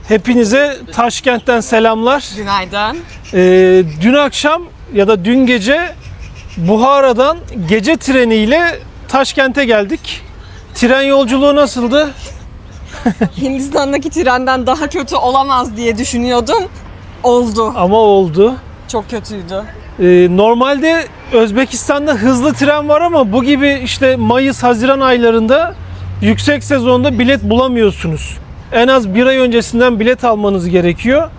Hepinize Taşkent'ten selamlar. Günaydın. Dün akşam ya da dün gece Buhara'dan gece treniyle Taşkent'e geldik. Tren yolculuğu nasıldı? Hindistan'daki trenden daha kötü olamaz diye düşünüyordum. Oldu. Ama oldu. Çok kötüydü. Normalde Özbekistan'da hızlı tren var ama bu gibi işte Mayıs-Haziran aylarında yüksek sezonda bilet bulamıyorsunuz. En az bir ay öncesinden bilet almanız gerekiyor.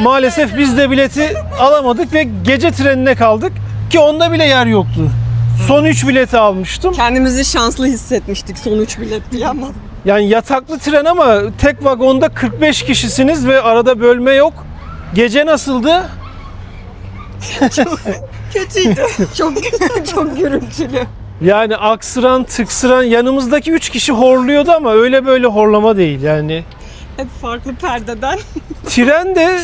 Maalesef biz de bileti alamadık ve gece trenine kaldık ki onda bile yer yoktu. Son 3 bileti almıştım. Kendimizi şanslı hissetmiştik son 3 bilet diye ama. Yani yataklı tren ama tek vagonda 45 kişisiniz ve arada bölme yok. Gece nasıldı? Kötüydü. çok gürültülü. Yani aksıran, tıksıran, yanımızdaki 3 kişi horluyordu ama öyle böyle horlama değil yani. Hep farklı perdeden. Tren de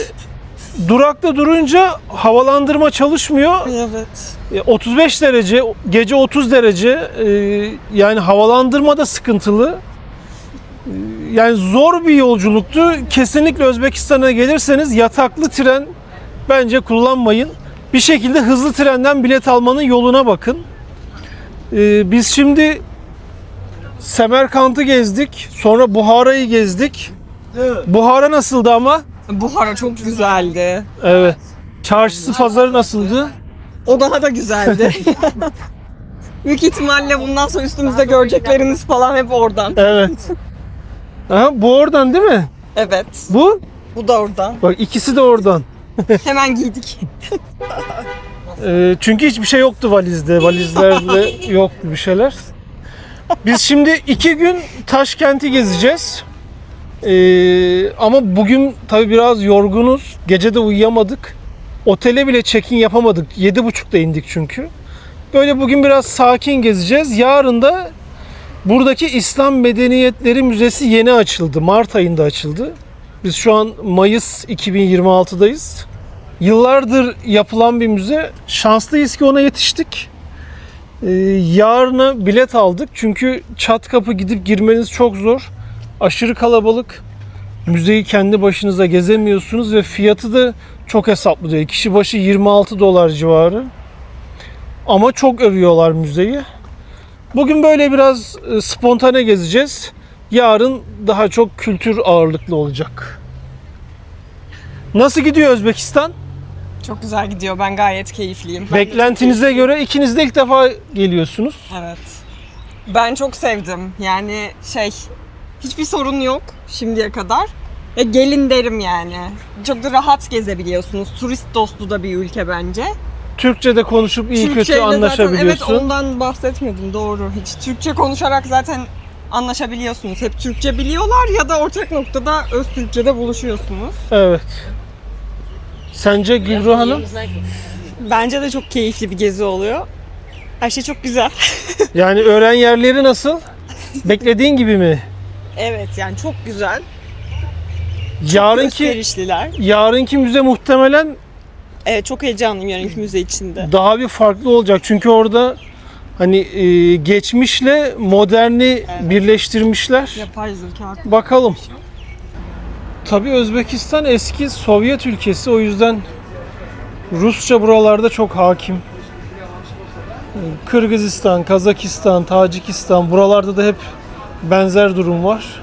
durakta durunca havalandırma çalışmıyor. Evet. 35 derece, gece 30 derece, yani havalandırma da sıkıntılı. Yani zor bir yolculuktu. Kesinlikle Özbekistan'a gelirseniz yataklı tren bence kullanmayın. Bir şekilde hızlı trenden bilet almanın yoluna bakın. Biz şimdi Semerkant'ı gezdik. Sonra Buhara'yı gezdik. Buhara nasıldı ama? Buhara çok güzeldi. Evet. Çarşısı, pazarı nasıldı? O daha da güzeldi. Büyük ihtimalle bundan sonra üstümüzde görecekleriniz falan hep oradan. Evet. Aha, bu oradan değil mi? Evet. Bu? Bu da oradan. Bak ikisi de oradan. Hemen giydik. Çünkü hiçbir şey yoktu valizde. Valizlerde yoktu bir şeyler. Biz şimdi 2 gün Taşkent'i gezeceğiz. Ama bugün tabii biraz yorgunuz. Gece de uyuyamadık. Otele bile check-in yapamadık. 7.30'da indik çünkü. Böyle bugün biraz sakin gezeceğiz. Yarın da buradaki İslam Medeniyetleri Müzesi yeni açıldı. Mart ayında açıldı. Biz şu an Mayıs 2026'dayız. Yıllardır yapılan bir müze. Şanslıyız ki ona yetiştik. Yarına bilet aldık. Çünkü çat kapı gidip girmeniz çok zor. Aşırı kalabalık. Müzeyi kendi başınıza gezemiyorsunuz ve fiyatı da çok hesaplı değil. Kişi başı 26 dolar civarı. Ama çok övüyorlar müzeyi. Bugün böyle biraz spontane gezeceğiz. Yarın daha çok kültür ağırlıklı olacak. Nasıl gidiyor Özbekistan? Çok güzel gidiyor. Ben gayet keyifliyim. Beklentinize göre ikiniz de ilk defa geliyorsunuz. Evet. Ben çok sevdim. Yani hiçbir sorun yok şimdiye kadar. Gelin derim yani. Çok da rahat gezebiliyorsunuz. Turist dostu da bir ülke bence. Türkçe de konuşup iyi kötü Türkçeyle anlaşabiliyorsun. Zaten, evet, ondan bahsetmedim, doğru. Hiç Türkçe konuşarak zaten anlaşabiliyorsunuz. Hep Türkçe biliyorlar ya da ortak noktada öz Türkçe'de buluşuyorsunuz. Evet. Sence Gülru Hanım? Bence de çok keyifli bir gezi oluyor. Her şey çok güzel. Yani öğren yerleri nasıl? Beklediğin gibi mi? Evet, yani çok güzel. Yarınki Gösterişliler. müze muhtemelen Evet, çok heyecanlıyım yarınki müze içinde. daha bir farklı olacak. Çünkü orada hani geçmişle moderni birleştirmişler. Yapay zeka. Bakalım. Tabii Özbekistan eski Sovyet ülkesi, o yüzden Rusça buralarda çok hakim. Kırgızistan, Kazakistan, Tacikistan, buralarda da hep benzer durum var.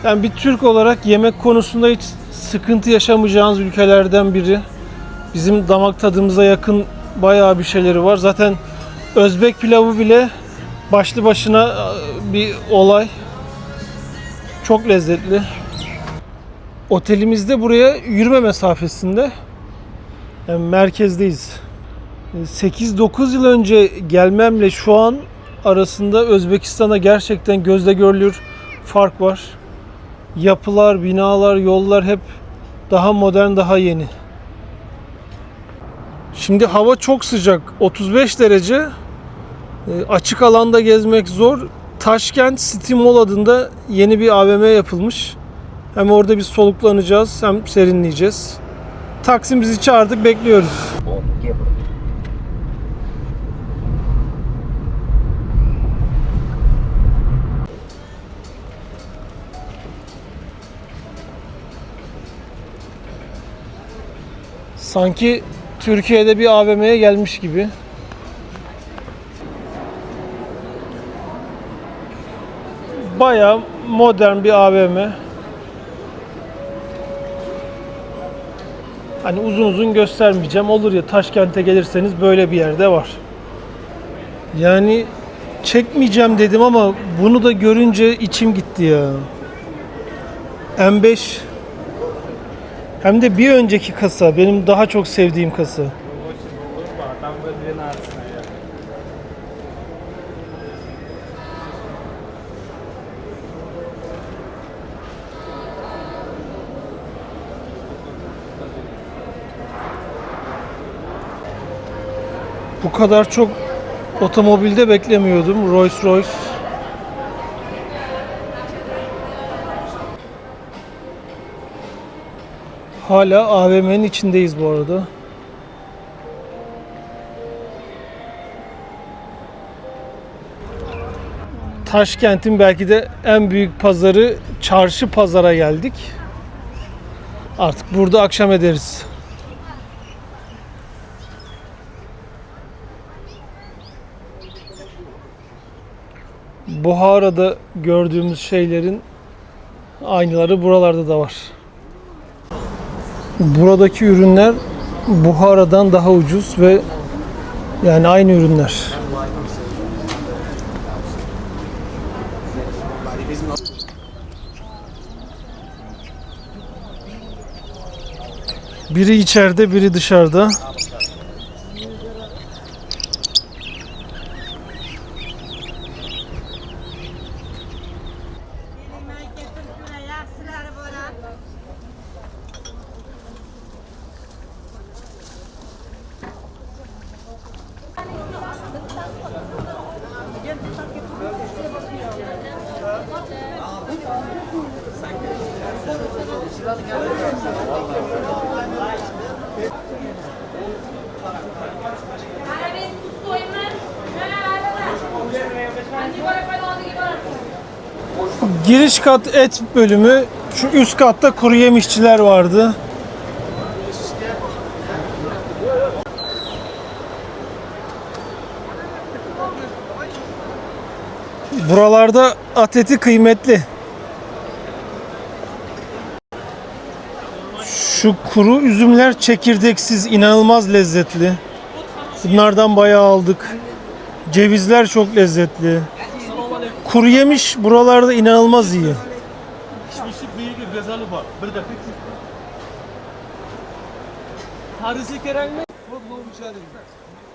Yani bir Türk olarak yemek konusunda hiç sıkıntı yaşamayacağınız ülkelerden biri. Bizim damak tadımıza yakın bayağı bir şeyleri var. Zaten Özbek pilavı bile başlı başına bir olay. Çok lezzetli. Otelimiz de buraya yürüme mesafesinde. Yani merkezdeyiz. 8-9 yıl önce gelmemle şu an arasında Özbekistan'da gerçekten gözle görülür fark var. Yapılar, binalar, yollar hep daha modern, daha yeni. Şimdi hava çok sıcak, 35 derece. Açık alanda gezmek zor. Taşkent City Mall adında yeni bir AVM yapılmış. Hem orada biz soluklanacağız hem serinleyeceğiz. Taksim bizi çağırdık, bekliyoruz. Sanki Türkiye'de bir AVM'ye gelmiş gibi. Bayağı modern bir AVM. Hani uzun uzun göstermeyeceğim. Olur ya, Taşkent'e gelirseniz böyle bir yerde var. Yani çekmeyeceğim dedim ama bunu da görünce içim gitti ya. M5, hem de bir önceki kasa, benim daha çok sevdiğim kasa. Bu kadar çok otomobilde beklemiyordum. Rolls Royce. Hala AVM'nin içindeyiz bu arada. Taşkent'in belki de en büyük pazarı, çarşı pazara geldik. Artık burada akşam ederiz. Buhara'da gördüğümüz şeylerin aynıları buralarda da var. Buradaki ürünler Buhara'dan daha ucuz ve yani aynı ürünler. Biri içeride, biri dışarıda. Giriş kat et bölümü, şu üst katta kuru yemişçiler vardı. Buralarda at eti kıymetli. Şu kuru üzümler çekirdeksiz, inanılmaz lezzetli. Bunlardan bayağı aldık. Cevizler çok lezzetli. Kuru yemiş buralarda inanılmaz iyi.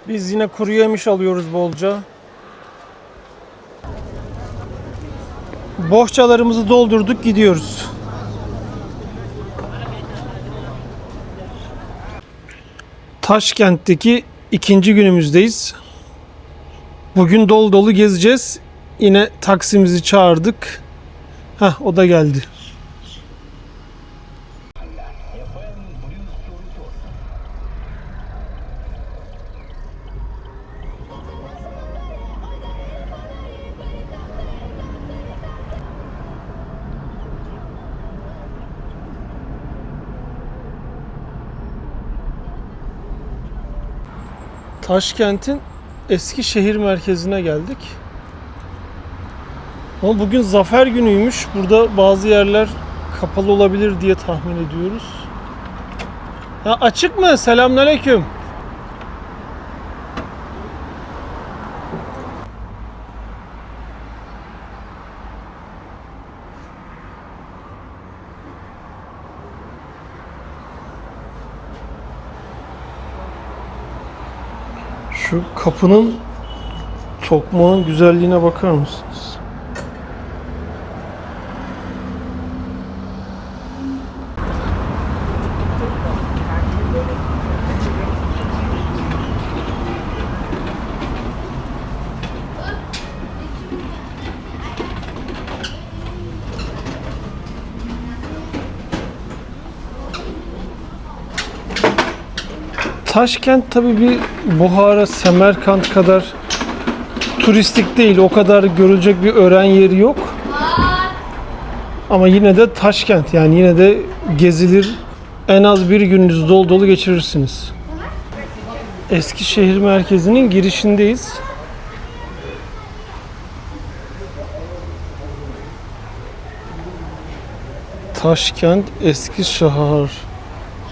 Biz yine kuru yemiş alıyoruz bolca. Bohçalarımızı doldurduk, gidiyoruz. Taşkent'teki ikinci günümüzdeyiz. Bugün dolu dolu gezeceğiz. Yine taksimizi çağırdık. O da geldi. Taşkent'in eski şehir merkezine geldik. Ama bugün zafer günüymüş. Burada bazı yerler kapalı olabilir diye tahmin ediyoruz. Açık mı? Selamünaleyküm. Şu kapının, tokmağın güzelliğine bakar mısınız? Taşkent tabii bir Buhara, Semerkant kadar turistik değil. O kadar görülecek bir öğren yeri yok. Ama yine de Taşkent, yani yine de gezilir en az bir gününüzü dolu dolu geçirirsiniz. Eskişehir merkezinin girişindeyiz. Taşkent, Eskişehir,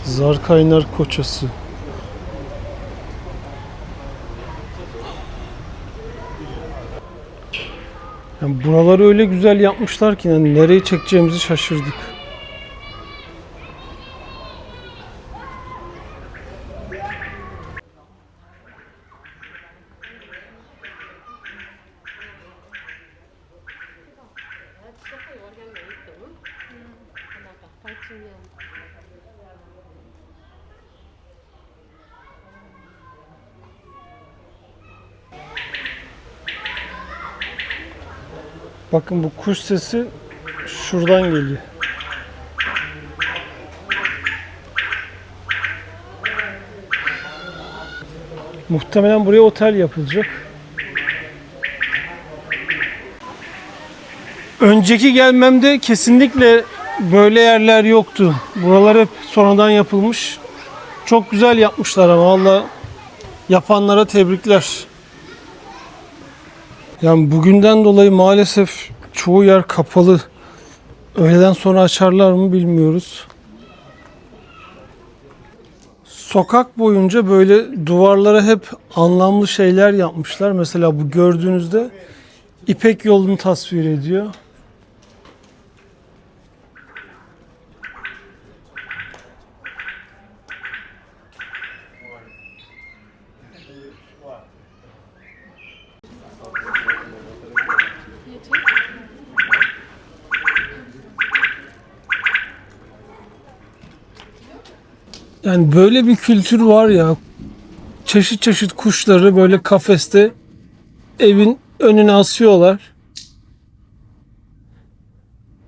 Zarkaynar Koçası. Yani buraları öyle güzel yapmışlar ki yani nereye çekeceğimizi şaşırdık. Bakın bu kuş sesi şuradan geliyor. Muhtemelen buraya otel yapılacak. Önceki gelmemde kesinlikle böyle yerler yoktu. Buralar hep sonradan yapılmış. Çok güzel yapmışlar ama valla yapanlara tebrikler. Yani bugünden dolayı maalesef çoğu yer kapalı. Öğleden sonra açarlar mı bilmiyoruz. Sokak boyunca böyle duvarlara hep anlamlı şeyler yapmışlar. Mesela bu gördüğünüzde İpek yolunu tasvir ediyor. Yani böyle bir kültür var ya. Çeşit çeşit kuşları böyle kafeste evin önüne asıyorlar.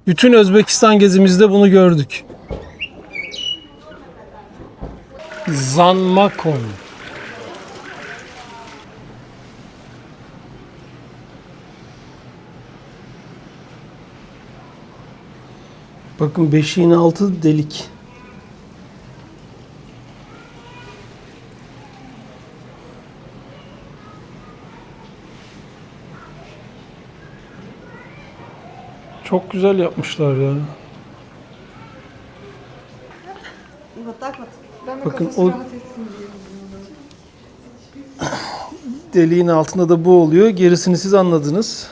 Bütün Özbekistan gezimizde bunu gördük. Zanmakon. Bakın beşiğin altı delik. Çok güzel yapmışlar ya. Bakın o deliğin altında da bu oluyor. Gerisini siz anladınız.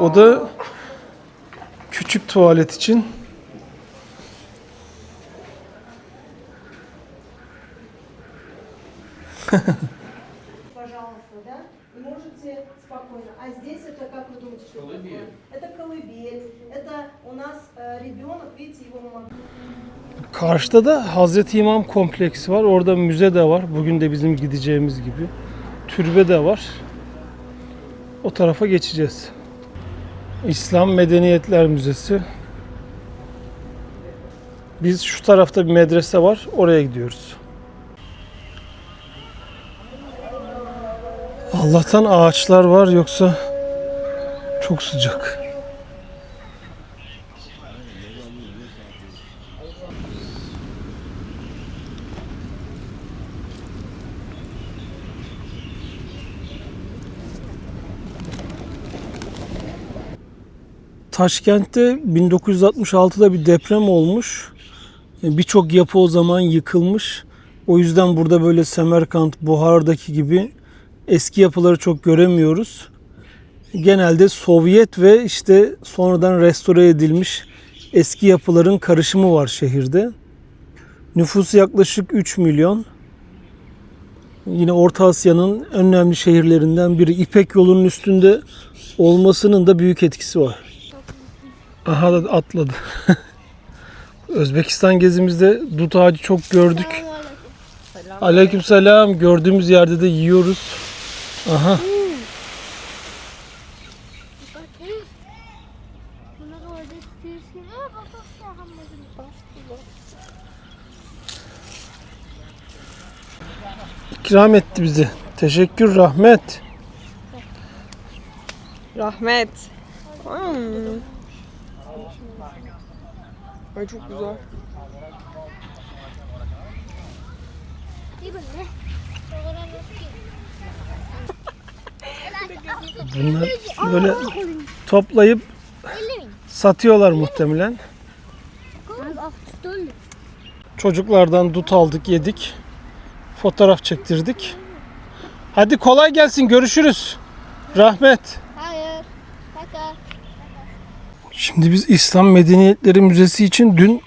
O da küçük tuvalet için. Пожалуйста, да? И можете спокойно. А здесь это, как вы думаете, что такое? Это колыбель. Это у нас ребенок, видите, его мама. Karşıda da Hazreti İmam kompleksi var. Orada müze de var. Bugün de bizim gideceğimiz gibi. Türbe de var. O tarafa geçeceğiz. İslam Medeniyetler Müzesi. Biz şu tarafta bir medrese var. Oraya gidiyoruz. Allah'tan ağaçlar var yoksa çok sıcak. Taşkent'te 1966'da bir deprem olmuş. Birçok yapı o zaman yıkılmış. O yüzden burada böyle Semerkant, Buhar'daki gibi eski yapıları çok göremiyoruz. Genelde Sovyet ve işte sonradan restore edilmiş eski yapıların karışımı var şehirde. Nüfusu yaklaşık 3 milyon. Yine Orta Asya'nın önemli şehirlerinden biri. İpek yolunun üstünde olmasının da büyük etkisi var. Aha da atladı. Özbekistan gezimizde dut ağacı çok gördük. Aleykümselam. Gördüğümüz yerde de yiyoruz. Aha. İkram etti bizi. Teşekkür, rahmet. Rahmet. Ay çok güzel. Bunlar böyle toplayıp satıyorlar muhtemelen. Çocuklardan dut aldık, yedik. Fotoğraf çektirdik. Hadi kolay gelsin, görüşürüz. Rahmet. Hayır. Kaka. Şimdi biz İslam Medeniyetleri Müzesi için dün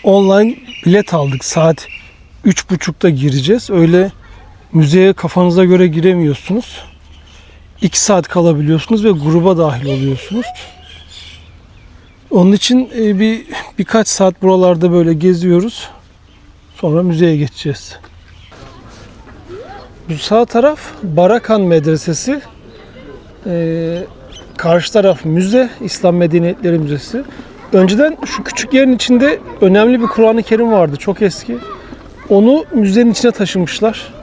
online bilet aldık. Saat 3.30'da gireceğiz. Öyle müzeye kafanıza göre giremiyorsunuz. 2 saat kalabiliyorsunuz ve gruba dahil oluyorsunuz. Onun için birkaç saat buralarda böyle geziyoruz. Sonra müzeye geçeceğiz. Bu sağ taraf Barakan Medresesi. Karşı taraf müze, İslam Medeniyetleri Müzesi. Önceden şu küçük yerin içinde önemli bir Kur'an-ı Kerim vardı, çok eski. Onu müzenin içine taşımışlar.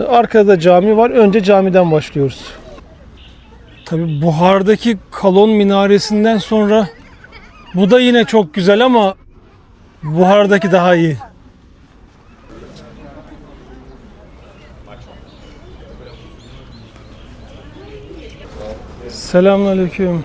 Arkada cami var. Önce camiden başlıyoruz. Tabii Buhar'daki Kalon minaresinden sonra bu da yine çok güzel ama Buhar'daki daha iyi. Selamünaleyküm.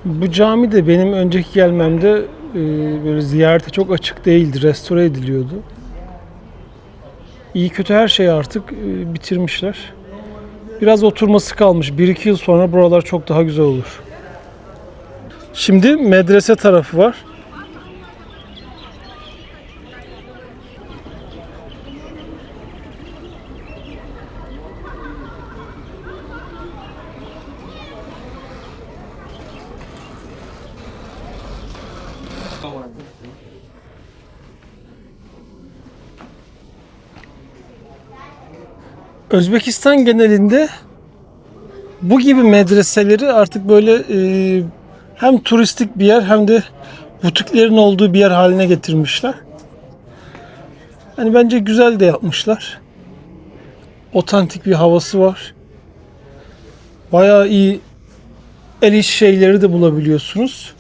Bu cami de benim önceki gelmemde böyle ziyarete çok açık değildi. Restore ediliyordu. İyi kötü her şeyi artık bitirmişler. Biraz oturması kalmış. 1-2 yıl sonra buralar çok daha güzel olur. Şimdi medrese tarafı var. Özbekistan genelinde bu gibi medreseleri artık böyle hem turistik bir yer hem de butiklerin olduğu bir yer haline getirmişler. Hani bence güzel de yapmışlar. Otantik bir havası var. Bayağı iyi el iş şeyleri de bulabiliyorsunuz.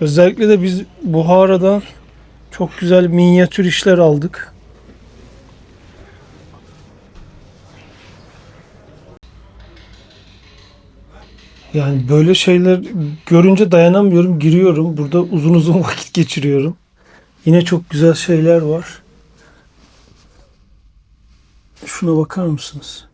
Özellikle de biz Buhara'dan çok güzel minyatür işler aldık. Yani böyle şeyler görünce dayanamıyorum, giriyorum. Burada uzun uzun vakit geçiriyorum. Yine çok güzel şeyler var. Şuna bakar mısınız?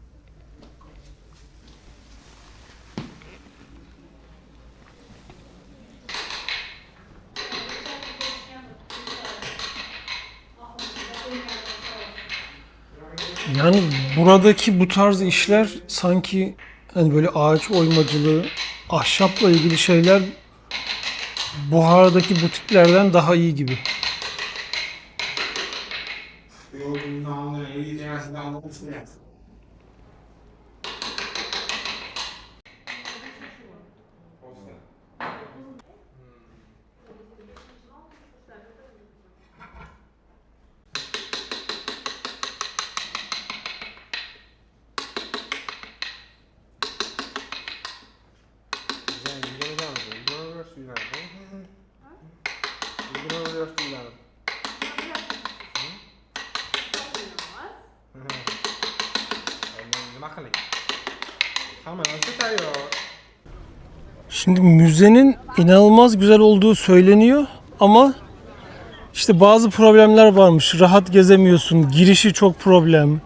Yani buradaki bu tarz işler sanki hani böyle ağaç oymacılığı, ahşapla ilgili şeyler Buhara'daki butiklerden daha iyi gibi. Şimdi müzenin inanılmaz güzel olduğu söyleniyor ama işte bazı problemler varmış. Rahat gezemiyorsun. Girişi çok problem.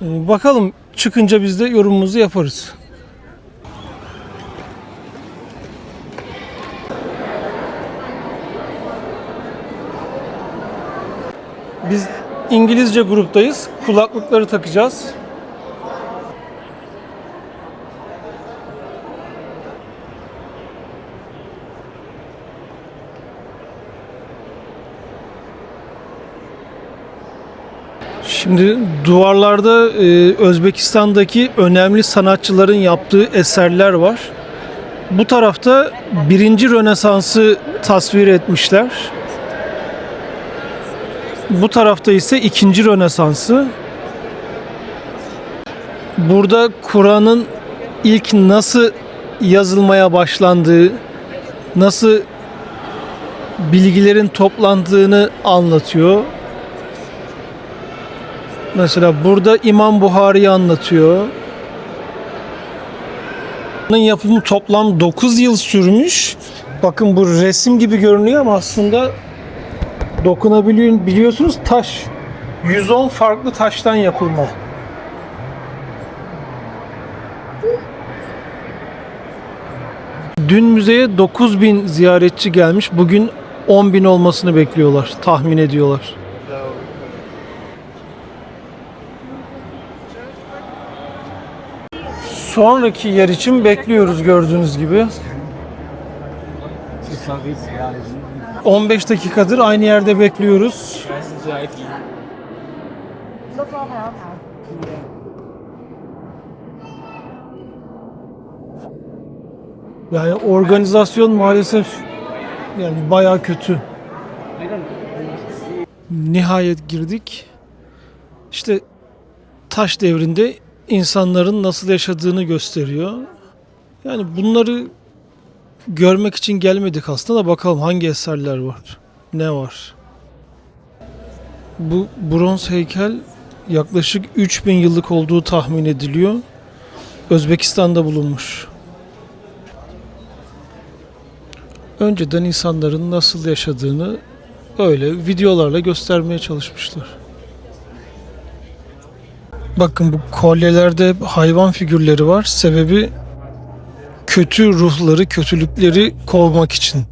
Bakalım çıkınca biz de yorumumuzu yaparız. Biz İngilizce gruptayız. Kulaklıkları takacağız. Şimdi duvarlarda Özbekistan'daki önemli sanatçıların yaptığı eserler var. Bu tarafta birinci Rönesans'ı tasvir etmişler. Bu tarafta ise ikinci Rönesans'ı. Burada Kur'an'ın ilk nasıl yazılmaya başlandığı, nasıl bilgilerin toplandığını anlatıyor. Mesela burada İmam Buhari'yi anlatıyor. Bunun yapımı toplam 9 yıl sürmüş. Bakın bu resim gibi görünüyor ama aslında biliyorsunuz taş. 110 farklı taştan yapılma. Dün müzeye 9.000 ziyaretçi gelmiş. Bugün 10.000 olmasını bekliyorlar, tahmin ediyorlar. Sonraki yer için bekliyoruz gördüğünüz gibi. 15 dakikadır aynı yerde bekliyoruz. Yani organizasyon maalesef yani bayağı kötü. Nihayet girdik. İşte taş devrinde insanların nasıl yaşadığını gösteriyor. Yani bunları görmek için gelmedik aslında da bakalım hangi eserler var, ne var. Bu bronz heykel yaklaşık 3000 yıllık olduğu tahmin ediliyor. Özbekistan'da bulunmuş. Önceden insanların nasıl yaşadığını öyle videolarla göstermeye çalışmışlar. Bakın bu kolyelerde hep hayvan figürleri var. Sebebi kötü ruhları, kötülükleri kovmak için.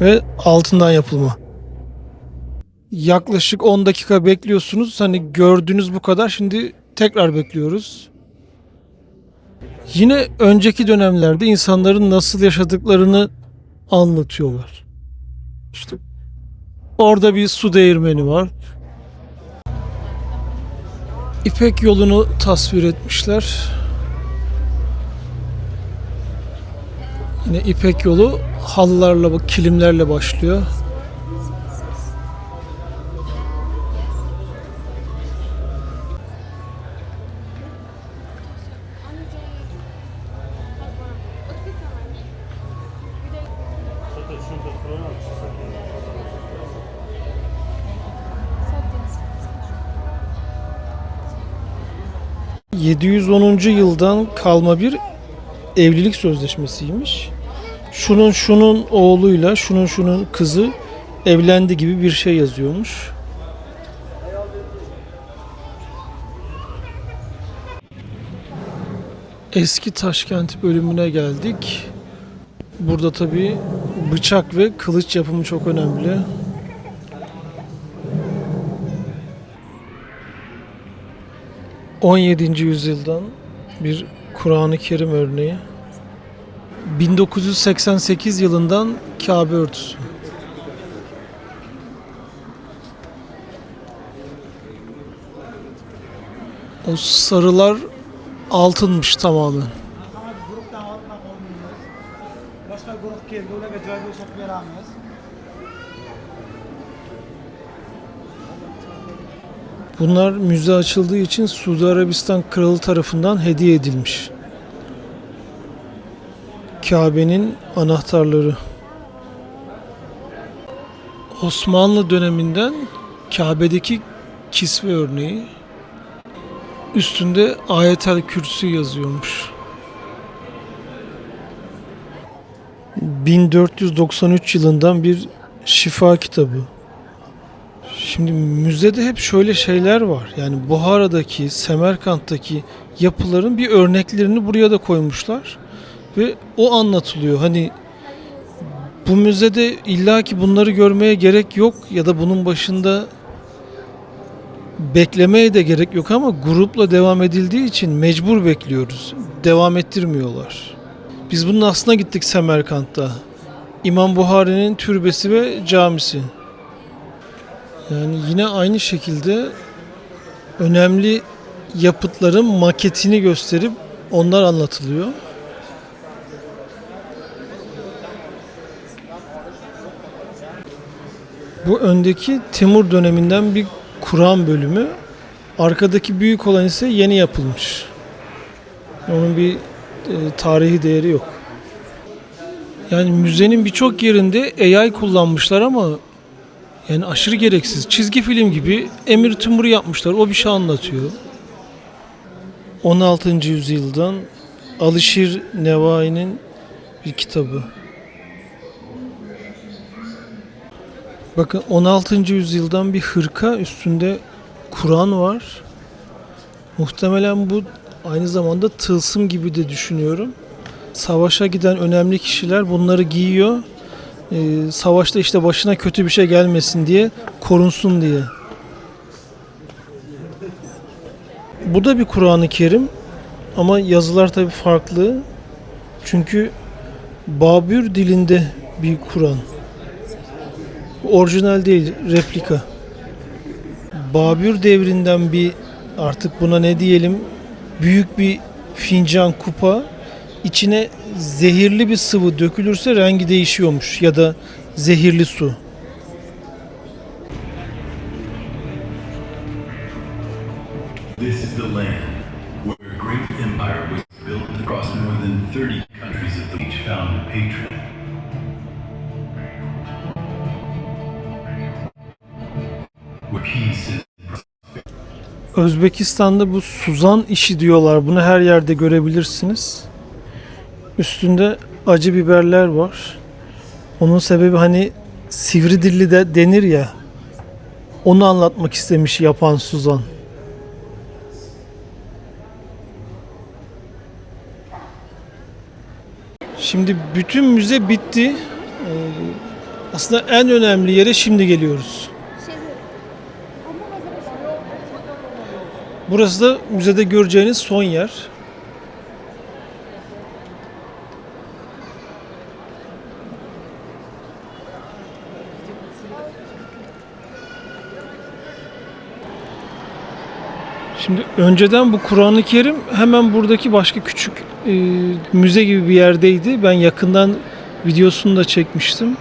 Ve altından yapılma. Yaklaşık 10 dakika bekliyorsunuz. Hani gördüğünüz bu kadar. Şimdi tekrar bekliyoruz. Yine önceki dönemlerde insanların nasıl yaşadıklarını anlatıyorlar. İşte orada bir su değirmeni var. İpek yolunu tasvir etmişler. Yine İpek yolu halılarla, kilimlerle başlıyor. ...710. yıldan kalma bir evlilik sözleşmesiymiş. Şunun oğluyla şunun kızı evlendi gibi bir şey yazıyormuş. Eski Taşkent bölümüne geldik. Burada tabii bıçak ve kılıç yapımı çok önemli. ...17. yüzyıldan bir Kur'an-ı Kerim örneği. 1988 yılından Kabe örtüsü. O sarılar altınmış tamamen. Bunlar müze açıldığı için Suudi Arabistan Kralı tarafından hediye edilmiş. Kabe'nin anahtarları. Osmanlı döneminden Kabe'deki kisve örneği. Üstünde Ayetel Kürsi yazıyormuş. 1493 yılından bir şifa kitabı. Şimdi müzede hep şöyle şeyler var. Yani Buhara'daki, Semerkant'taki yapıların bir örneklerini buraya da koymuşlar. Ve o anlatılıyor. Hani bu müzede illaki bunları görmeye gerek yok ya da bunun başında beklemeye de gerek yok ama grupla devam edildiği için mecbur bekliyoruz. Devam ettirmiyorlar. Biz bunun aslına gittik Semerkant'ta. İmam Buhari'nin türbesi ve camisi. Yani yine aynı şekilde önemli yapıtların maketini gösterip onlar anlatılıyor. Bu öndeki Timur döneminden bir Kur'an bölümü. Arkadaki büyük olan ise yeni yapılmış. Onun bir tarihi değeri yok. Yani müzenin birçok yerinde AI kullanmışlar ama yani aşırı gereksiz. Çizgi film gibi Emir Timur'u yapmışlar. O bir şey anlatıyor. 16. yüzyıldan Alişir Nevai'nin bir kitabı. Bakın 16. yüzyıldan bir hırka, üstünde Kur'an var. Muhtemelen bu aynı zamanda tılsım gibi de düşünüyorum. Savaşa giden önemli kişiler bunları giyiyor. Savaşta işte başına kötü bir şey gelmesin diye, korunsun diye. Bu da bir Kur'an-ı Kerim ama yazılar tabii farklı. Çünkü Babür dilinde bir Kur'an. Orijinal değil, replika. Babür devrinden bir, artık buna ne diyelim, büyük bir fincan, kupa, içine zehirli bir sıvı dökülürse rengi değişiyormuş ya da zehirli su. This is the land where a great empire was built across more than 30 countries of the each found a patron. Where peace is Özbekistan'da bu Suzan işi diyorlar. Bunu her yerde görebilirsiniz. Üstünde acı biberler var. Onun sebebi hani sivri dilli de denir ya. Onu anlatmak istemiş yapan Suzan. Şimdi bütün müze bitti. Aslında en önemli yere şimdi geliyoruz. Burası da müzede göreceğiniz son yer. Şimdi önceden bu Kur'an-ı Kerim hemen buradaki başka küçük müze gibi bir yerdeydi. Ben yakından videosunu da çekmiştim.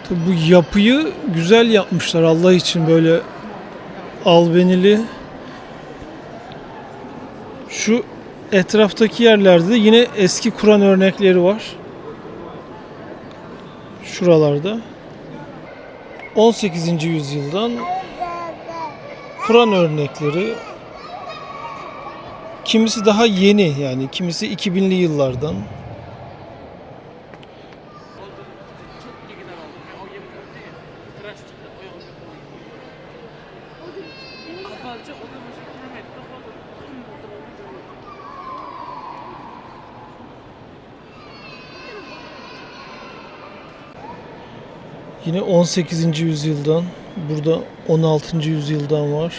Tabii bu yapıyı güzel yapmışlar Allah için, böyle albenili. Şu etraftaki yerlerde de yine eski Kur'an örnekleri var. Şuralarda. 18. yüzyıldan Kur'an örnekleri. Kimisi daha yeni, yani kimisi 2000'li yıllardan. Yine 18. yüzyıldan, burada 16. yüzyıldan var.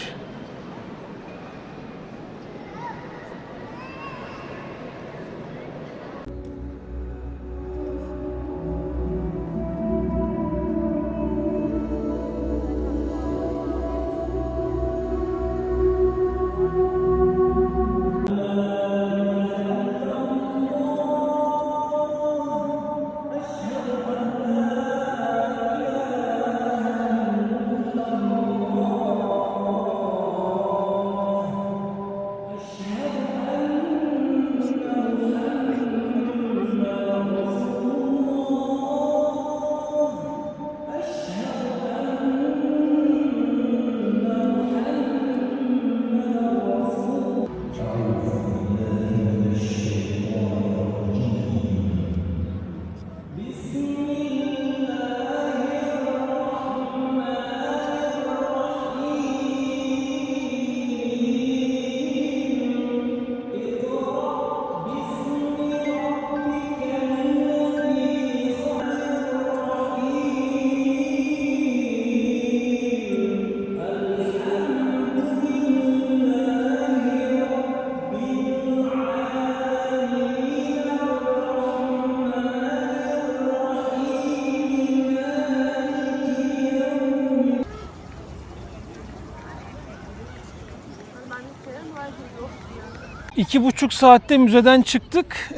2,5 saatte müzeden çıktık.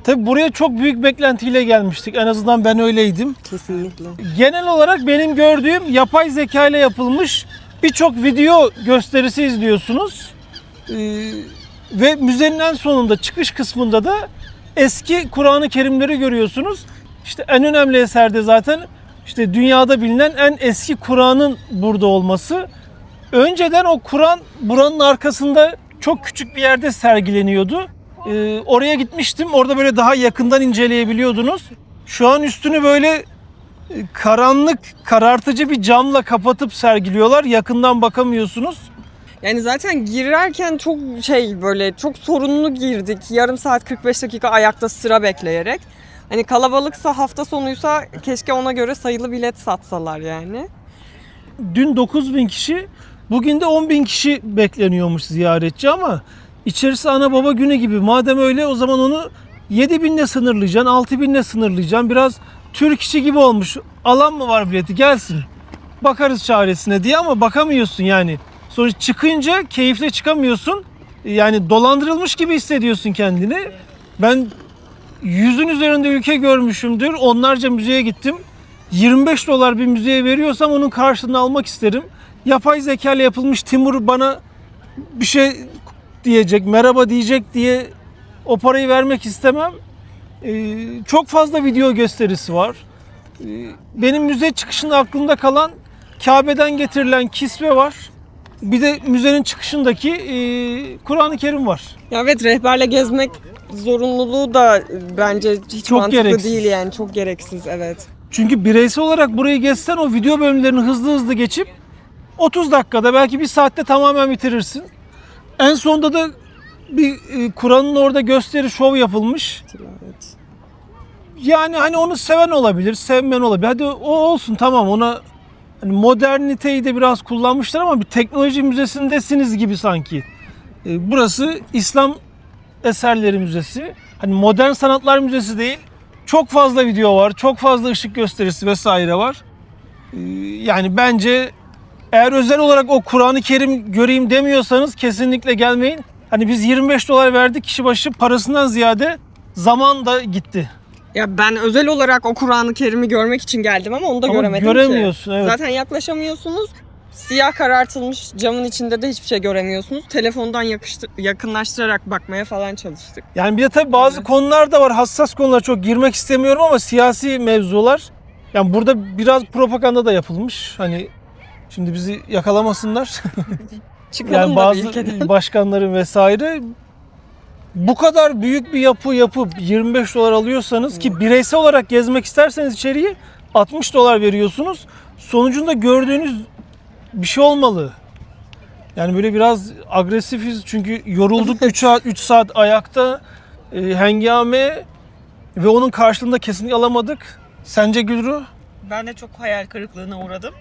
Tabii buraya çok büyük beklentiyle gelmiştik. En azından ben öyleydim. Kesinlikle. Genel olarak benim gördüğüm yapay zeka ile yapılmış birçok video gösterisi izliyorsunuz. Ve müzenin en sonunda, çıkış kısmında da eski Kur'an-ı Kerimleri görüyorsunuz. İşte en önemli eserde zaten işte dünyada bilinen en eski Kur'an'ın burada olması. Önceden o Kur'an buranın arkasında çok küçük bir yerde sergileniyordu. Oraya gitmiştim. Orada böyle daha yakından inceleyebiliyordunuz. Şu an üstünü böyle karanlık, karartıcı bir camla kapatıp sergiliyorlar. Yakından bakamıyorsunuz. Yani zaten girerken çok böyle çok sorunlu girdik. Yarım saat 45 dakika ayakta sıra bekleyerek. Hani kalabalıksa, hafta sonuysa keşke ona göre sayılı bilet satsalar yani. Dün 9.000 kişi, bugün de 10.000 kişi bekleniyormuş ziyaretçi ama içerisi ana baba günü gibi. Madem öyle o zaman onu 7.000'le sınırlayacaksın, 6.000'le sınırlayacaksın. Biraz Türk işi gibi olmuş. Alan mı var bileti, gelsin. Bakarız çaresine diye ama bakamıyorsun yani. Sonra çıkınca keyifle çıkamıyorsun. Yani dolandırılmış gibi hissediyorsun kendini. Ben 100'ün üzerinde ülke görmüşümdür. Onlarca müzeye gittim. 25 dolar bir müzeye veriyorsam onun karşılığını almak isterim. Yapay zeka ile yapılmış Timur bana bir şey diyecek, merhaba diyecek diye o parayı vermek istemem. Çok fazla video gösterisi var. Benim müze çıkışında aklımda kalan Kabe'den getirilen kisve var. Bir de müzenin çıkışındaki Kur'an-ı Kerim var. Ya evet, rehberle gezmek zorunluluğu da bence hiç Çok mantıklı gereksiz. değil yani, çok gereksiz, evet. Çünkü bireysel olarak burayı gezsen o video bölümlerini hızlı hızlı geçip 30 dakikada belki 1 saatte tamamen bitirirsin. En sonunda da bir Kur'an'ın orada gösteri şov yapılmış. Evet. Yani hani onu seven olabilir, sevmeyen olabilir. Hadi o olsun, tamam, ona hani moderniteyi de biraz kullanmışlar ama bir teknoloji müzesindesiniz gibi sanki. Burası İslam Eserleri Müzesi. Hani modern sanatlar müzesi değil. Çok fazla video var, çok fazla ışık gösterisi vesaire var. Yani bence eğer özel olarak o Kur'an-ı Kerim göreyim demiyorsanız kesinlikle gelmeyin. Hani biz 25 dolar verdik kişi başı, parasından ziyade zaman da gitti. Ya ben özel olarak o Kur'an-ı Kerim'i görmek için geldim ama onu da Ama göremedim göremiyorsun, ki. evet. Zaten yaklaşamıyorsunuz. Siyah karartılmış camın içinde de hiçbir şey göremiyorsunuz. Telefondan yakınlaştırarak bakmaya falan çalıştık. Yani bir de tabii bazı konular da var. Hassas konular, çok girmek istemiyorum ama siyasi mevzular. Yani burada biraz propaganda da yapılmış. Hani şimdi bizi yakalamasınlar. Çıkalım Yani da bazı bir ülkeden. başkanların vesaire. Bu kadar büyük bir yapı yapıp 25 dolar alıyorsanız ki bireysel olarak gezmek isterseniz içeriği 60 dolar veriyorsunuz. Sonucunda gördüğünüz bir şey olmalı. Yani böyle biraz agresifiz çünkü yorulduk, 3 saat ayakta, hengame ve onun karşılığında kesinlikle alamadık. Sence Gülru? Ben de çok hayal kırıklığına uğradım.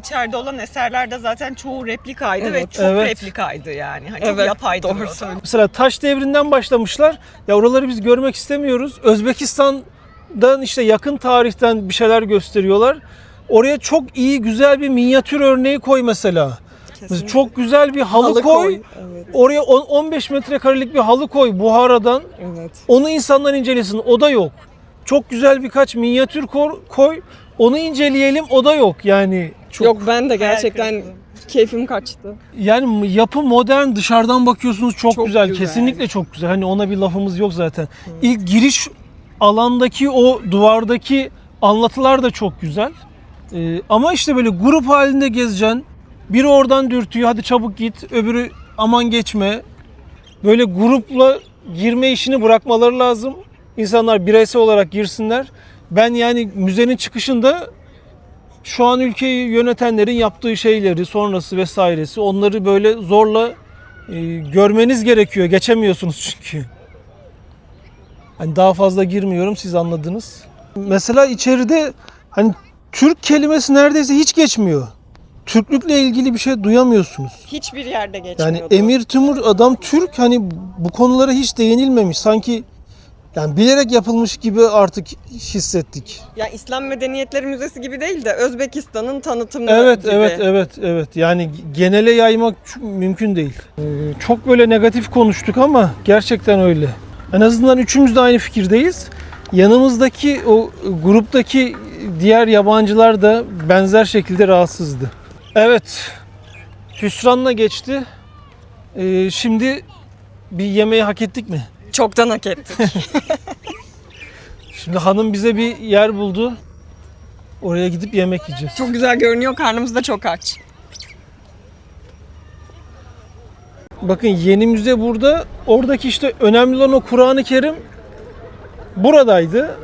İçeride olan eserlerde zaten çoğu replikaydı ve çok Evet. replikaydı yani. Hani çok yapaydı. Doğru söylüyorsun. Mesela taş devrinden başlamışlar. Ya oraları biz görmek istemiyoruz. Özbekistan'dan işte yakın tarihten bir şeyler gösteriyorlar. Oraya çok iyi, güzel bir minyatür örneği koy mesela. Mesela çok güzel bir halı koy. Evet. Oraya 15 metrekarelik bir halı koy Buhara'dan. Evet. Onu insanlar incelesin. O da yok. Çok güzel birkaç minyatür koy. Onu inceleyelim. O da yok. Yani çok... Yok, ben de gerçekten keyfim kaçtı. Yani yapı modern, dışarıdan bakıyorsunuz çok güzel. güzel. Kesinlikle çok güzel. Hani ona bir lafımız yok zaten. İlk giriş alandaki o duvardaki anlatılar da çok güzel. Ama işte böyle grup halinde gezeceksin. Biri oradan dürtüyor, hadi çabuk git. Öbürü aman geçme. Böyle grupla girme işini bırakmaları lazım. İnsanlar bireysel olarak girsinler. Ben yani müzenin çıkışında şu an ülkeyi yönetenlerin yaptığı şeyleri, sonrası vesairesi, onları böyle zorla görmeniz gerekiyor. Geçemiyorsunuz çünkü. Hani daha fazla girmiyorum, siz anladınız. Mesela içeride hani Türk kelimesi neredeyse hiç geçmiyor. Türklükle ilgili bir şey duyamıyorsunuz. Hiçbir yerde Yani geçmiyordu. Emir Timur adam Türk, hani bu konulara hiç değinilmemiş. Sanki Yani bilerek yapılmış gibi artık hissettik. Ya İslam Medeniyetleri Müzesi gibi değil de Özbekistan'ın tanıtımı Evet, gibi. evet. Yani genele yaymak mümkün değil. Çok böyle negatif konuştuk ama gerçekten öyle. En azından üçümüz de aynı fikirdeyiz. Yanımızdaki o gruptaki diğer yabancılar da benzer şekilde rahatsızdı. Evet, hüsranla geçti. Şimdi bir yemeği hak ettik mi? Çoktan hak ettik. Şimdi hanım bize bir yer buldu. Oraya gidip yemek yiyeceğiz. Çok güzel görünüyor. Karnımız da çok aç. Bakın yeni müze burada. Oradaki işte önemli olan o Kur'an-ı Kerim buradaydı.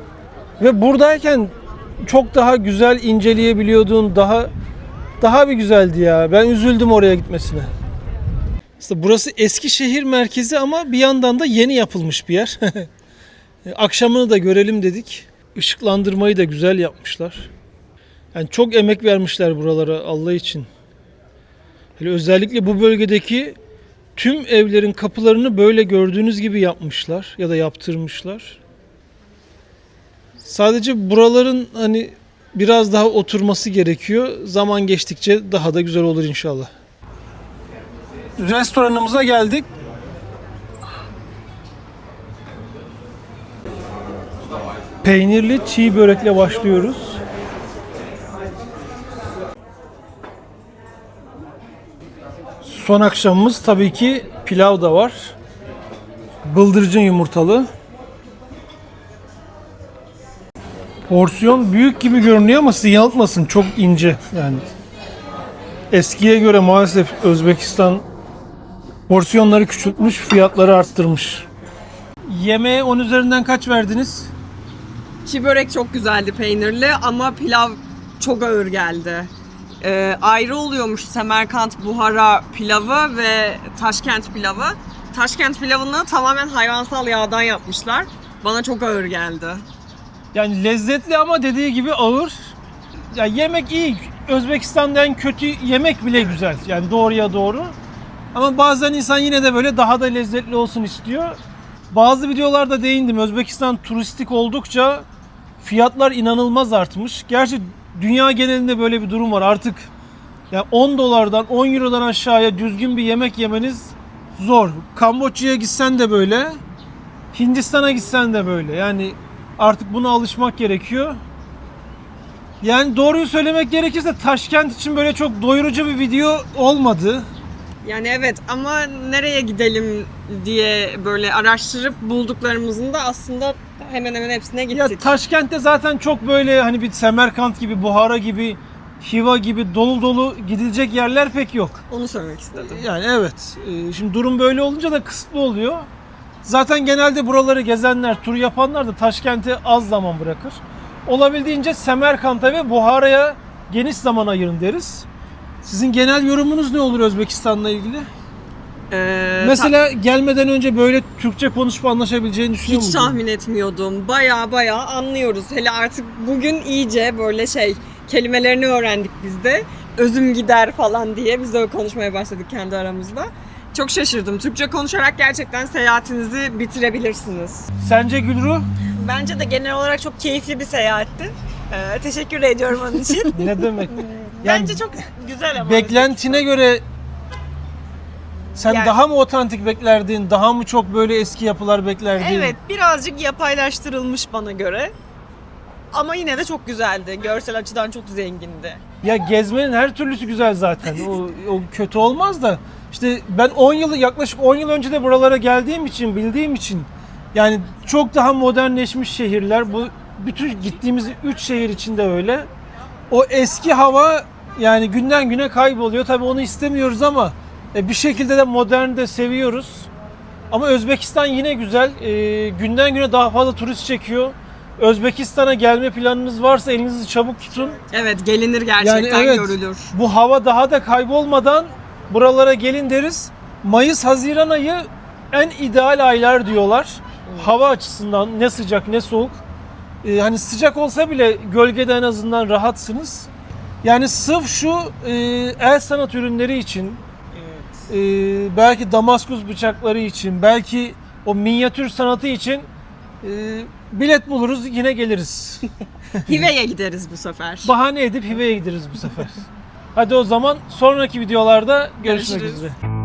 Ve buradayken çok daha güzel inceleyebiliyordun. Daha bir güzeldi ya. Ben üzüldüm oraya gitmesine. İşte burası eski şehir merkezi ama bir yandan da yeni yapılmış bir yer. Akşamını da görelim dedik. Işıklandırmayı da güzel yapmışlar. Yani çok emek vermişler buralara Allah için. Hele özellikle bu bölgedeki tüm evlerin kapılarını böyle gördüğünüz gibi yapmışlar ya da yaptırmışlar. Sadece buraların hani biraz daha oturması gerekiyor. Zaman geçtikçe daha da güzel olur inşallah. Restoranımıza geldik. Peynirli çiğ börekle başlıyoruz. Son akşamımız tabii ki pilav da var. Bıldırcın yumurtalı. Porsiyon büyük gibi görünüyor ama sizi yanıltmasın, çok ince yani. Eskiye göre maalesef Özbekistan porsiyonları küçültmüş, fiyatları arttırmış. Yemeğe 10 üzerinden kaç verdiniz? Çiğ börek çok güzeldi peynirli ama pilav çok ağır geldi. Ayrı oluyormuş Semerkant Buhara pilavı ve Taşkent pilavı. Taşkent pilavını tamamen hayvansal yağdan yapmışlar. Bana çok ağır geldi. Yani lezzetli ama dediği gibi ağır. Ya yemek iyi. Özbekistan'da en kötü yemek bile güzel. Yani doğruya doğru. Ama bazen insan yine de böyle daha da lezzetli olsun istiyor. Bazı videolarda değindim. Özbekistan turistik oldukça fiyatlar inanılmaz artmış. Gerçi dünya genelinde böyle bir durum var. Artık ya 10 dolardan 10 eurodan aşağıya düzgün bir yemek yemeniz zor. Kamboçya'ya gitsen de böyle. Hindistan'a gitsen de böyle. Yani artık buna alışmak gerekiyor. Yani doğruyu söylemek gerekirse Taşkent için böyle çok doyurucu bir video olmadı. Yani evet ama nereye gidelim diye böyle araştırıp bulduklarımızın da aslında hemen hemen hepsine gittik. Ya Taşkent'te zaten çok böyle hani bir Semerkant gibi, Buhara gibi, Hiva gibi dolu dolu gidilecek yerler pek yok. Onu söylemek istedim. Yani evet. Şimdi durum böyle olunca da kısıtlı oluyor. Zaten genelde buraları gezenler, tur yapanlar da Taşkent'e az zaman bırakır. Olabildiğince Semerkant'a ve Buhara'ya geniş zaman ayırın deriz. Sizin genel yorumunuz ne olur Özbekistan'la ilgili? Mesela gelmeden önce böyle Türkçe konuşup anlaşabileceğini düşünüyor hiç muydun? tahmin etmiyordum. Baya anlıyoruz. Hele artık bugün iyice böyle kelimelerini öğrendik biz de. Özüm gider falan diye biz de konuşmaya başladık kendi aramızda. Çok şaşırdım. Türkçe konuşarak gerçekten seyahatinizi bitirebilirsiniz. Sence Gülru? Bence de genel olarak çok keyifli bir seyahatti. Teşekkür ediyorum onun için. Ne demek? Bence çok güzel ama. Beklentine göre sen Yani- daha mı otantik beklerdin? Daha mı çok böyle eski yapılar beklerdin? Evet, birazcık yapaylaştırılmış bana göre. Ama yine de çok güzeldi. Görsel açıdan çok zengindi. Ya gezmenin her türlüsü güzel zaten. O kötü olmaz da. İşte ben yaklaşık 10 yıl önce de buralara geldiğim için, bildiğim için yani çok daha modernleşmiş şehirler. Bu bütün gittiğimiz 3 şehir için de öyle. O eski hava yani günden güne kayboluyor. Tabii onu istemiyoruz ama bir şekilde de modern de seviyoruz. Ama Özbekistan yine güzel. Günden güne daha fazla turist çekiyor. Özbekistan'a gelme planınız varsa elinizi çabuk tutun. Evet, gelinir gerçekten, evet, görülür. Bu hava daha da kaybolmadan buralara gelin deriz. Mayıs-Haziran ayı en ideal aylar diyorlar. Hava açısından ne sıcak ne soğuk. Hani sıcak olsa bile gölgede en azından rahatsınız. Yani sırf şu el sanat ürünleri için, belki Damaskus bıçakları için, belki o minyatür sanatı için Bilet buluruz yine geliriz. Hive'ye gideriz bu sefer. Bahane edip Hive'ye gideriz bu sefer. Hadi o zaman sonraki videolarda görüşmek Görüşürüz. üzere.